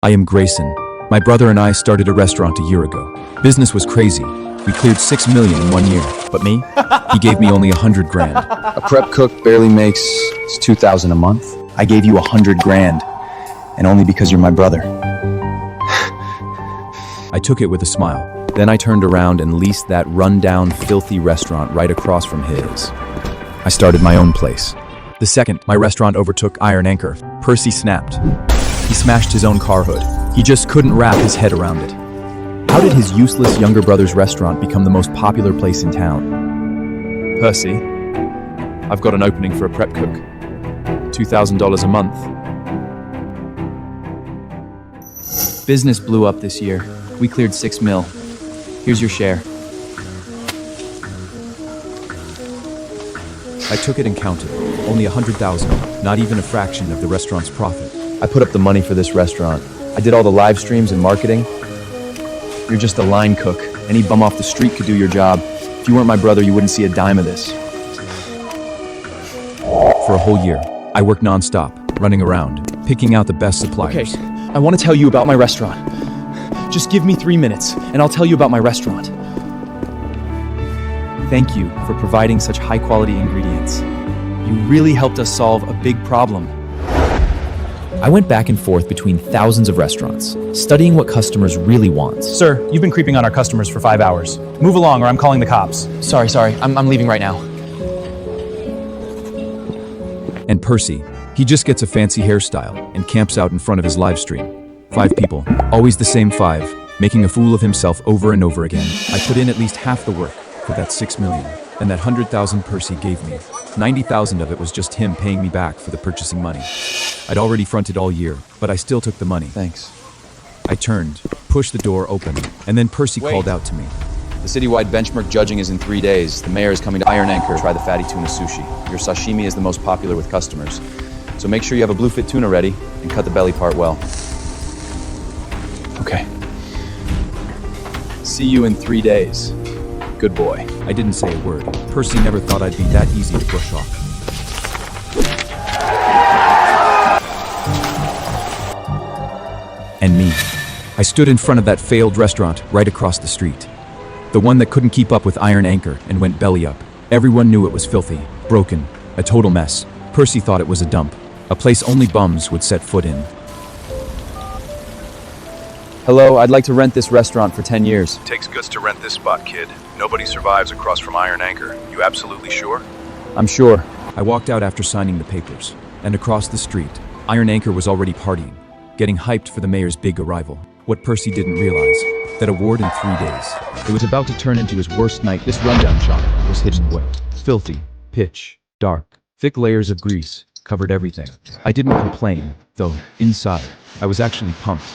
I am Grayson. My brother and I started a restaurant a year ago. Business was crazy. We cleared 6 million in 1 year. But me? He gave me only 100 grand. A prep cook barely makes 2,000 a month. I gave you 100 grand, and only because you're my brother. I took it with a smile. Then I turned around and leased that rundown, filthy restaurant right across from his. I started my own place. The second my restaurant overtook Iron Anchor, Percy snapped. He smashed his own car hood. He just couldn't wrap his head around it. How did his useless younger brother's restaurant become the most popular place in town? Percy, I've got an opening for a prep cook. $2,000 a month. Business blew up this year. We cleared 6 mil. Here's your share. I took it and counted. Only 100,000, not even a fraction of the restaurant's profit. I put up the money for this restaurant. I did all the live streams and marketing. You're just a line cook. Any bum off the street could do your job. If you weren't my brother, you wouldn't see a dime of this. For a whole year, I worked non-stop, running around, picking out the best suppliers. Okay, I want to tell you about my restaurant. Just give me 3 minutes, and I'll tell you about my restaurant. Thank you for providing such high-quality ingredients. You really helped us solve a big problem. I went back and forth between thousands of restaurants, studying what customers really want. Sir, you've been creeping on our customers for 5 hours. Move along or I'm calling the cops. Sorry, I'm leaving right now. And Percy, he just gets a fancy hairstyle and camps out in front of his live stream. 5 people, always the same 5, making a fool of himself over and over again. I put in at least half the work for that 6 million, and that 100,000 Percy gave me. 90,000 of it was just him paying me back for the purchasing money. I'd already fronted all year, but I still took the money. Thanks. I turned, pushed the door open, and then Percy called out to me. The citywide benchmark judging is in 3 days. The mayor is coming to Iron Anchor to try the fatty tuna sushi. Your sashimi is the most popular with customers. So make sure you have a bluefin tuna ready and cut the belly part well. Okay. See you in 3 days. Good boy. I didn't say a word. Percy never thought I'd be that easy to brush off. And me. I stood in front of that failed restaurant right across the street. The one that couldn't keep up with Iron Anchor and went belly up. Everyone knew it was filthy, broken, a total mess. Percy thought it was a dump, a place only bums would set foot in. Hello, I'd like to rent this restaurant for 10 years. Takes guts to rent this spot, kid. Nobody survives across from Iron Anchor. You absolutely sure? I'm sure. I walked out after signing the papers, and across the street, Iron Anchor was already partying, getting hyped for the mayor's big arrival. What Percy didn't realize, that award in 3 days. It was about to turn into his worst night. This rundown shop was hidden away. Filthy, pitch, dark, thick layers of grease covered everything. I didn't complain, though inside, I was actually pumped.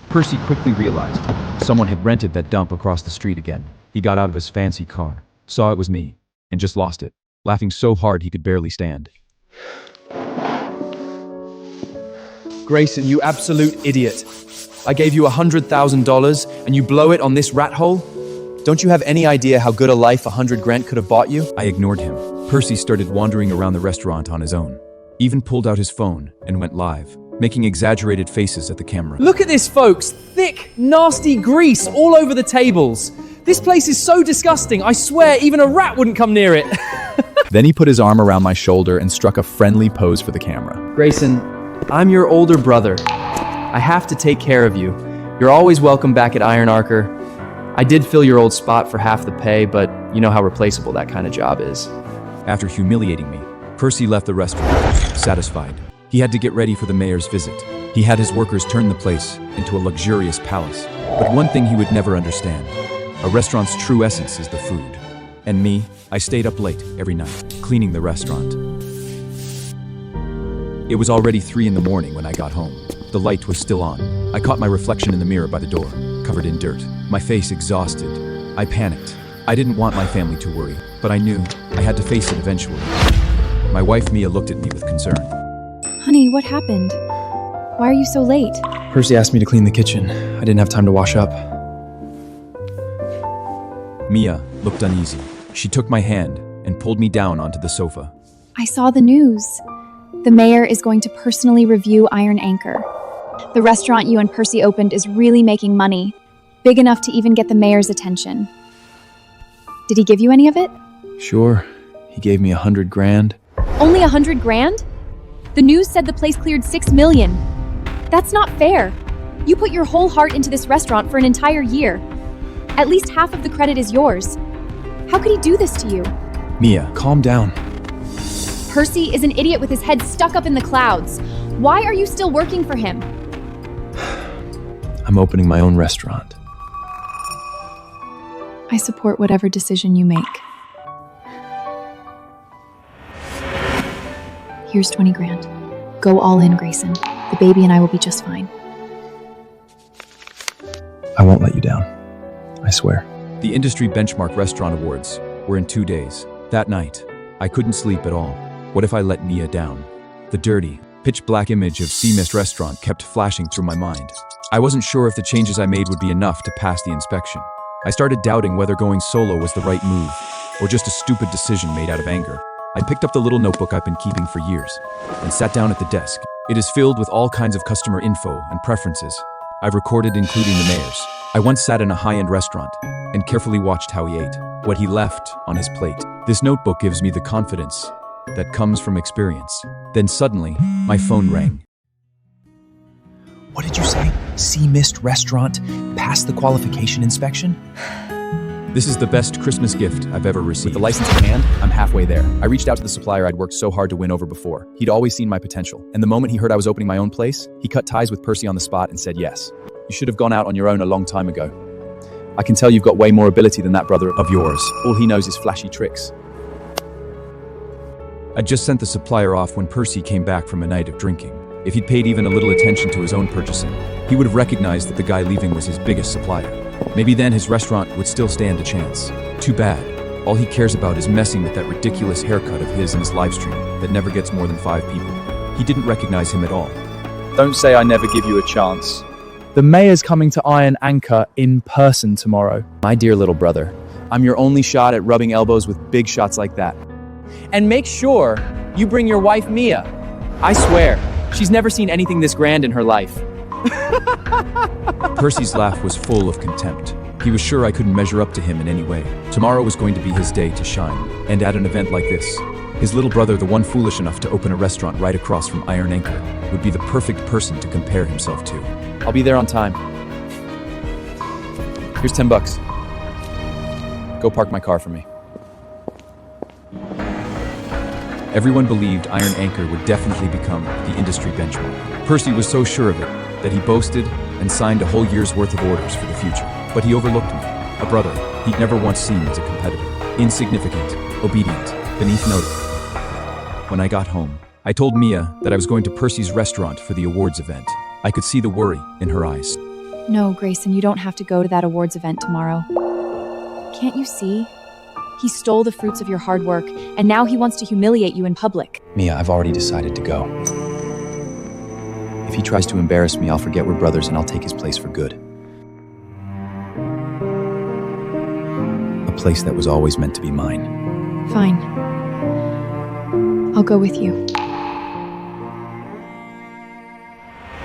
Percy quickly realized someone had rented that dump across the street again. He got out of his fancy car, saw it was me, and just lost it, laughing so hard he could barely stand. Grayson, you absolute idiot. I gave you $100,000 and you blow it on this rat hole? Don't you have any idea how good a life 100 grand could have bought you? I ignored him. Percy started wandering around the restaurant on his own, even pulled out his phone and went live, making exaggerated faces at the camera. Look at this, folks. Thick, nasty grease all over the tables. This place is so disgusting. I swear even a rat wouldn't come near it. Then he put his arm around my shoulder and struck a friendly pose for the camera. Grayson, I'm your older brother. I have to take care of you. You're always welcome back at Iron Anchor. I did fill your old spot for half the pay, but you know how replaceable that kind of job is. After humiliating me, Percy left the restaurant, satisfied. He had to get ready for the mayor's visit. He had his workers turn the place into a luxurious palace. But one thing he would never understand, a restaurant's true essence is the food. And me, I stayed up late every night, cleaning the restaurant. It was already 3 in the morning when I got home. The light was still on. I caught my reflection in the mirror by the door, covered in dirt, my face exhausted. I panicked. I didn't want my family to worry, but I knew I had to face it eventually. My wife Mia looked at me with concern. Honey, what happened? Why are you so late? Percy asked me to clean the kitchen. I didn't have time to wash up. Mia looked uneasy. She took my hand and pulled me down onto the sofa. I saw the news. The mayor is going to personally review Iron Anchor. The restaurant you and Percy opened is really making money, big enough to even get the mayor's attention. Did he give you any of it? Sure, he gave me 100 grand. Only 100 grand? The news said the place cleared 6 million. That's not fair. You put your whole heart into this restaurant for an entire year. At least half of the credit is yours. How could he do this to you? Mia, calm down. Percy is an idiot with his head stuck up in the clouds. Why are you still working for him? I'm opening my own restaurant. I support whatever decision you make. Here's 20 grand. Go all in, Grayson. The baby and I will be just fine. I won't let you down. I swear. The Industry Benchmark Restaurant Awards were in 2 days. That night, I couldn't sleep at all. What if I let Mia down? The dirty, pitch-black image of Sea Mist Restaurant kept flashing through my mind. I wasn't sure if the changes I made would be enough to pass the inspection. I started doubting whether going solo was the right move, or just a stupid decision made out of anger. I picked up the little notebook I've been keeping for years, and sat down at the desk. It is filled with all kinds of customer info and preferences. I've recorded including the mayor's. I once sat in a high-end restaurant, and carefully watched how he ate, what he left on his plate. This notebook gives me the confidence that comes from experience. Then suddenly, my phone rang. What did you say? Sea Mist Restaurant passed the qualification inspection? This is the best Christmas gift I've ever received. With the license in hand, I'm halfway there. I reached out to the supplier I'd worked so hard to win over before. He'd always seen my potential, and the moment he heard I was opening my own place, he cut ties with Percy on the spot and said yes. You should have gone out on your own a long time ago. I can tell you've got way more ability than that brother of yours. All he knows is flashy tricks. I just sent the supplier off when Percy came back from a night of drinking. If he'd paid even a little attention to his own purchasing, he would have recognized that the guy leaving was his biggest supplier. Maybe then his restaurant would still stand a chance. Too bad. All he cares about is messing with that ridiculous haircut of his in his livestream that never gets more than 5 people. He didn't recognize him at all. Don't say I never give you a chance. The mayor's coming to Iron Anchor in person tomorrow. My dear little brother, I'm your only shot at rubbing elbows with big shots like that. And make sure you bring your wife, Mia. I swear, she's never seen anything this grand in her life. Percy's laugh was full of contempt. He was sure I couldn't measure up to him in any way. Tomorrow was going to be his day to shine. And at an event like this, his little brother, the one foolish enough to open a restaurant right across from Iron Anchor, would be the perfect person to compare himself to. I'll be there on time. Here's $10. Go park my car for me. Everyone believed Iron Anchor would definitely become the industry benchmark. Percy was so sure of it that he boasted and signed a whole year's worth of orders for the future. But he overlooked me, a brother he'd never once seen as a competitor. Insignificant, obedient, beneath notice. When I got home, I told Mia that I was going to Percy's restaurant for the awards event. I could see the worry in her eyes. No, Grayson, you don't have to go to that awards event tomorrow. Can't you see? He stole the fruits of your hard work, and now he wants to humiliate you in public. Mia, I've already decided to go. If he tries to embarrass me, I'll forget we're brothers and I'll take his place for good. A place that was always meant to be mine. Fine. I'll go with you.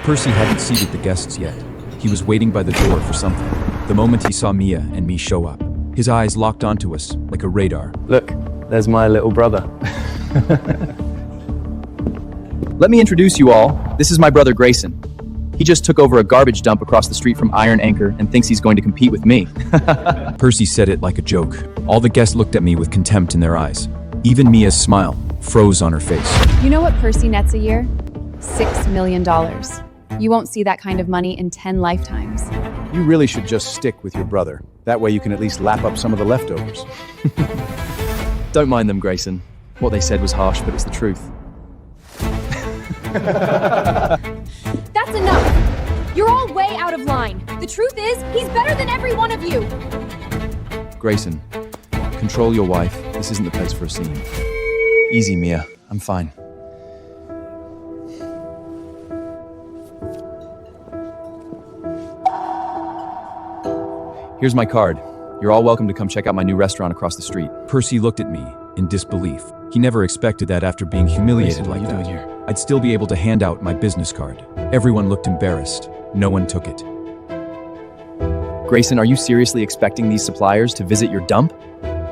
Percy hadn't seated the guests yet. He was waiting by the door for something. The moment he saw Mia and me show up, his eyes locked onto us like a radar. Look, there's my little brother. Let me introduce you all. This is my brother Grayson. He just took over a garbage dump across the street from Iron Anchor and thinks he's going to compete with me. Percy said it like a joke. All the guests looked at me with contempt in their eyes. Even Mia's smile froze on her face. You know what Percy nets a year? $6 million. You won't see that kind of money in 10 lifetimes. You really should just stick with your brother. That way you can at least lap up some of the leftovers. Don't mind them, Grayson. What they said was harsh, but it's the truth. That's enough! You're all way out of line. The truth is, he's better than every one of you. Grayson, control your wife. This isn't the place for a scene. Easy, Mia. I'm fine. Here's my card. You're all welcome to come check out my new restaurant across the street. Percy looked at me in disbelief. He never expected that after being humiliated like that, I'd still be able to hand out my business card. Everyone looked embarrassed. No one took it. Grayson, are you seriously expecting these suppliers to visit your dump?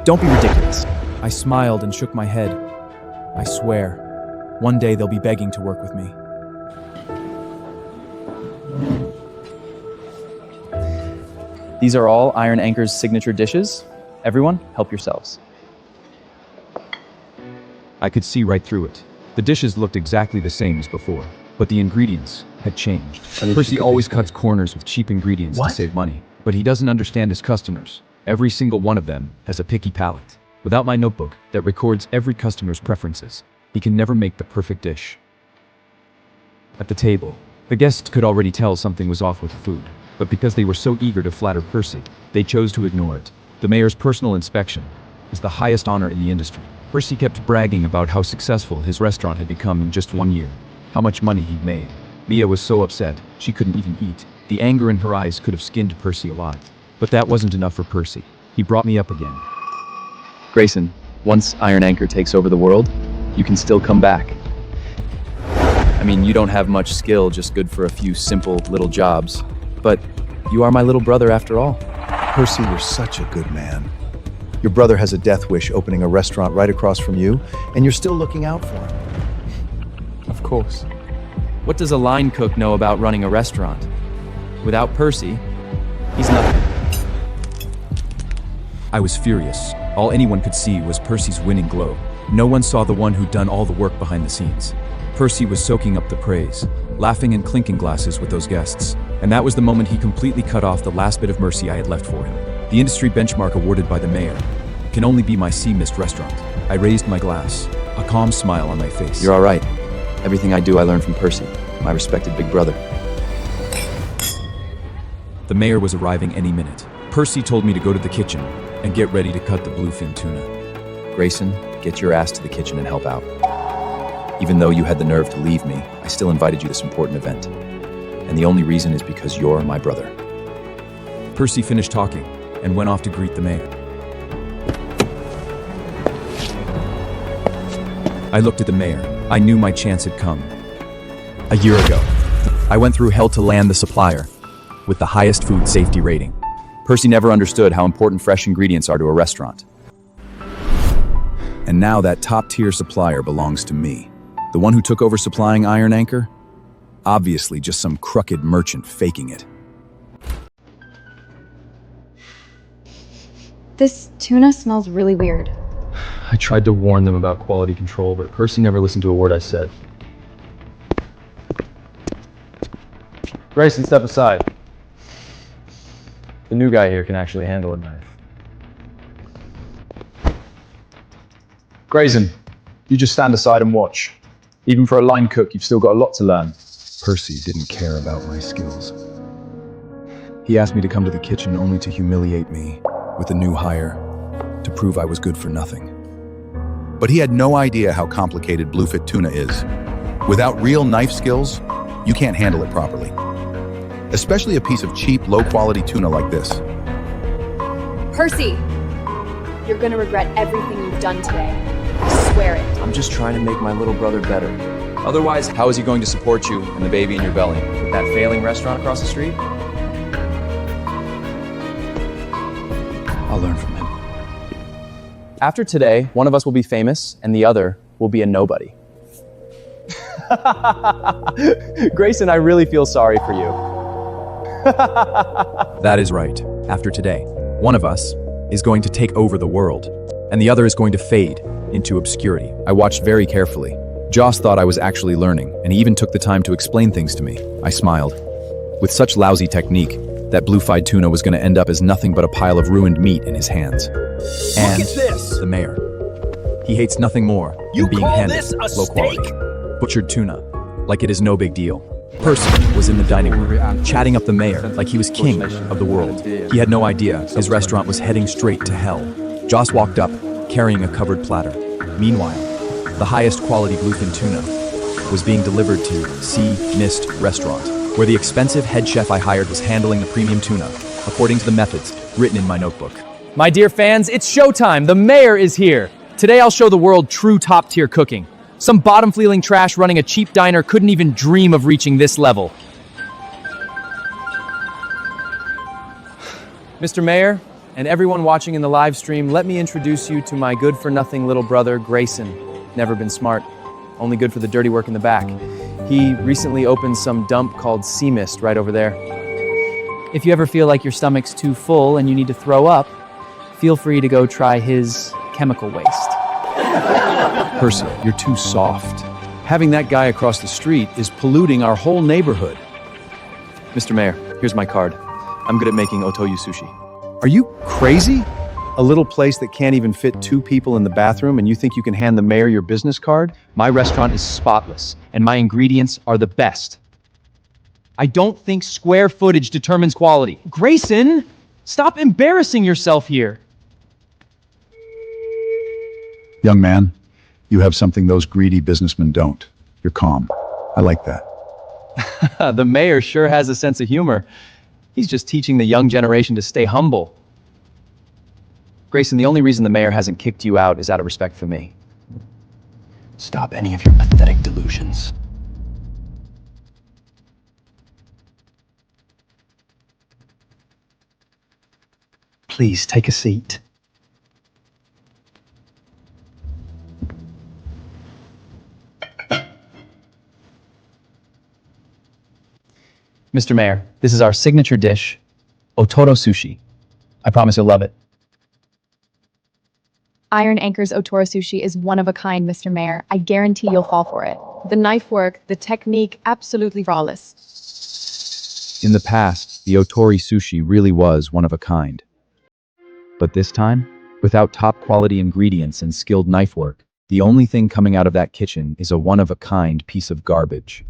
Don't be ridiculous. I smiled and shook my head. I swear, one day they'll be begging to work with me. These are all Iron Anchor's signature dishes. Everyone, help yourselves. I could see right through it. The dishes looked exactly the same as before, but the ingredients had changed. Percy always cuts corners with cheap ingredients to save money, but he doesn't understand his customers. Every single one of them has a picky palate. Without my notebook that records every customer's preferences, he can never make the perfect dish. At the table, the guests could already tell something was off with the food, but because they were so eager to flatter Percy, they chose to ignore it. The mayor's personal inspection is the highest honor in the industry. Percy kept bragging about how successful his restaurant had become in just 1 year, how much money he'd made. Mia was so upset, she couldn't even eat. The anger in her eyes could have skinned Percy alive. But that wasn't enough for Percy. He brought me up again. Grayson, once Iron Anchor takes over the world, you can still come back. I mean, you don't have much skill, just good for a few simple little jobs. But you are my little brother after all. Percy, you're such a good man. Your brother has a death wish opening a restaurant right across from you, and you're still looking out for him. Of course. What does a line cook know about running a restaurant? Without Percy, he's nothing. I was furious. All anyone could see was Percy's winning glow. No one saw the one who'd done all the work behind the scenes. Percy was soaking up the praise, laughing and clinking glasses with those guests. And that was the moment he completely cut off the last bit of mercy I had left for him. The industry benchmark awarded by the mayor can only be my Sea Mist restaurant. I raised my glass, a calm smile on my face. You're all right. Everything I do, I learn from Percy, my respected big brother. The mayor was arriving any minute. Percy told me to go to the kitchen and get ready to cut the bluefin tuna. Grayson, get your ass to the kitchen and help out. Even though you had the nerve to leave me, I still invited you to this important event. And the only reason is because you're my brother. Percy finished talking and went off to greet the mayor. I looked at the mayor. I knew my chance had come. A year ago, I went through hell to land the supplier with the highest food safety rating. Percy never understood how important fresh ingredients are to a restaurant. And now that top-tier supplier belongs to me. The one who took over supplying Iron Anchor? Obviously just some crooked merchant faking it. This tuna smells really weird. I tried to warn them about quality control, but Percy never listened to a word I said. Grayson, step aside. The new guy here can actually handle a knife. Grayson, you just stand aside and watch. Even for a line cook, you've still got a lot to learn. Percy didn't care about my skills. He asked me to come to the kitchen only to humiliate me with a new hire, to prove I was good for nothing. But he had no idea how complicated bluefin tuna is. Without real knife skills, you can't handle it properly. Especially a piece of cheap, low-quality tuna like this. Percy, you're gonna regret everything you've done today. I swear it. I'm just trying to make my little brother better. Otherwise, how is he going to support you and the baby in your belly? With that failing restaurant across the street? I'll learn from him. After today, one of us will be famous and the other will be a nobody. Grayson, I really feel sorry for you. That is right. After today, one of us is going to take over the world, and the other is going to fade into obscurity. I watched very carefully. Joss thought I was actually learning, and he even took the time to explain things to me. I smiled. With such lousy technique, that blue-fried tuna was going to end up as nothing but a pile of ruined meat in his hands. And the mayor. He hates nothing more than being handed low quality, butchered tuna, like it is no big deal. Percy was in the dining room, chatting up the mayor like he was king of the world. He had no idea his restaurant was heading straight to hell. Joss walked up, carrying a covered platter. Meanwhile, the highest quality bluefin tuna was being delivered to Sea Mist restaurant, where the expensive head chef I hired was handling the premium tuna, according to the methods written in my notebook. My dear fans, it's showtime. The mayor is here. Today I'll show the world true top-tier cooking. Some bottom-feeling trash running a cheap diner couldn't even dream of reaching this level. Mr. Mayor, and everyone watching in the live stream, let me introduce you to my good-for-nothing little brother, Grayson. Never been smart, only good for the dirty work in the back. He recently opened some dump called Sea Mist right over there. If you ever feel like your stomach's too full and you need to throw up, feel free to go try his chemical waste. Percy, you're too soft. Having that guy across the street is polluting our whole neighborhood. Mr. Mayor, here's my card. I'm good at making otoyu sushi. Are you crazy? A little place that can't even fit 2 people in the bathroom, and you think you can hand the mayor your business card? My restaurant is spotless, and my ingredients are the best. I don't think square footage determines quality. Grayson, stop embarrassing yourself here. Young man, you have something those greedy businessmen don't. You're calm. I like that. The mayor sure has a sense of humor. He's just teaching the young generation to stay humble. Grayson, the only reason the mayor hasn't kicked you out is out of respect for me. Stop any of your pathetic delusions. Please take a seat. Mr. Mayor, this is our signature dish, otoro sushi. I promise you'll love it. Iron Anchor's Otoro Sushi is one of a kind, Mr. Mayor. I guarantee you'll fall for it. The knife work, the technique, absolutely flawless. In the past, the Otori sushi really was one of a kind. But this time, without top-quality ingredients and skilled knife work, the only thing coming out of that kitchen is a one-of-a-kind piece of garbage.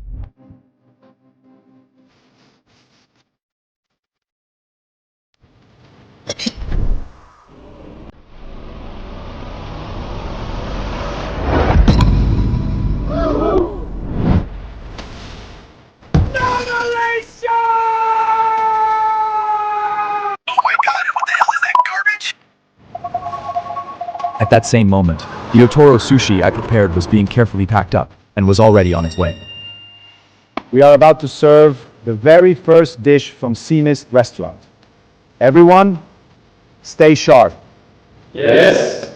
At that same moment, the Otoro sushi I prepared was being carefully packed up and was already on its way. We are about to serve the very first dish from Sea Mist restaurant. Everyone, stay sharp. Yes.